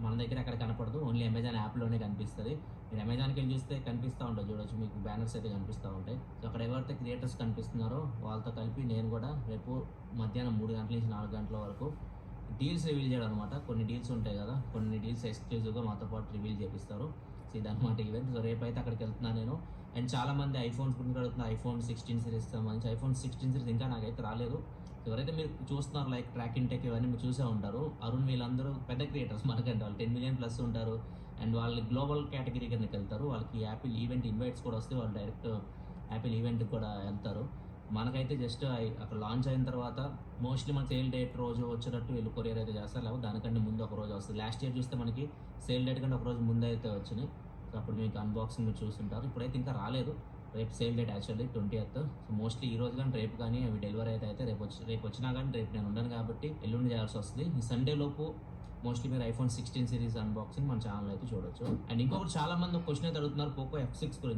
మన దగ్గర ఎక్కడ కనపడదు, ఓన్లీ అమెజాన్ యాప్లోనే కనిపిస్తుంది. మీరు అమెజాన్కి వెళ్ళి చూస్తే కనిపిస్తూ ఉంటుంది, చూడొచ్చు, మీకు బ్యానర్స్ అయితే కనిపిస్తూ ఉంటాయి. సో అక్కడ ఎవరైతే క్రియేటర్స్ కనిపిస్తున్నారో వాళ్ళతో కలిపి నేను కూడా రేపు మధ్యాహ్నం 3 గంటల నుంచి 4 గంటల వరకు డీల్స్ రివీల్ చేయడం అనమాట. కొన్ని డీల్స్ ఉంటాయి కదా, కొన్ని డీల్స్ ఎక్స్క్లూజివ్గా మాతో పాటు రివీల్ చేపిస్తారు. సో ఇదన్నమాట ఈవెంట్. సో రేపైతే అక్కడికి వెళ్తున్నాను నేను. అండ్ చాలా మంది ఐఫోన్స్ గురించి అడుగుతున్నారు, ఐఫోన్ 16 సిరీస్ సంబంధించి. ఐఫోన్ 16 సిరీస్ ఇంకా నాకైతే రాలేదు. ఎవరైతే మీరు చూస్తున్నారు లైక్ ట్రాక్ ఇన్ టెక్ ఇవన్నీ మీరు చూసే ఉంటారు. అరుణ్ వీళ్ళందరూ పెద్ద క్రియేటర్స్ మనకంటే, వాళ్ళు 10 మిలియన్ ప్లస్ ఉంటారు. అండ్ వాళ్ళు గ్లోబల్ కేటగిరీ కిందకి వెళ్తారు. వాళ్ళకి యాపిల్ ఈవెంట్ ఇన్వైట్స్ కూడా వస్తే వాళ్ళు డైరెక్ట్ యాపిల్ ఈవెంట్కి కూడా వెళ్తారు. మనకైతే జస్ట్ అక్కడ లాంచ్ అయిన తర్వాత మోస్ట్లీ మన సేల్ డేట్ రోజు వచ్చేటట్టు వీళ్ళు కొరియర్ అయితే చేస్తారు, లేకపోతే దానికంటే ముందు ఒక రోజు వస్తుంది. లాస్ట్ ఇయర్ చూస్తే మనకి సేల్ డేట్ కంటే ఒక రోజు ముందు అయితే వచ్చినాయి. సో అప్పుడు మీకు అన్బాక్సింగ్ మీరు చూస్తుంటారు. ఇప్పుడైతే ఇంకా రాలేదు. రేపు sale date actually 20th. So mostly ఈ రోజు కానీ రేపు కానీ అవి డెలివరీ అయితే రేపు వచ్చినా కానీ రేపు నేను ఉండను కాబట్టి ఎల్లుండి చేయాల్సి వస్తుంది. ఈ సండే లోపు మోస్ట్లీ మీరు ఐఫోన్ 16 సిరీస్ అన్బాక్సింగ్ మన ఛానల్ అయితే చూడొచ్చు. అండ్ ఇంకొకటి చాలా మంది క్వశ్చన్ అయితే అడుగుతున్నారు పోకో F6 గురించి.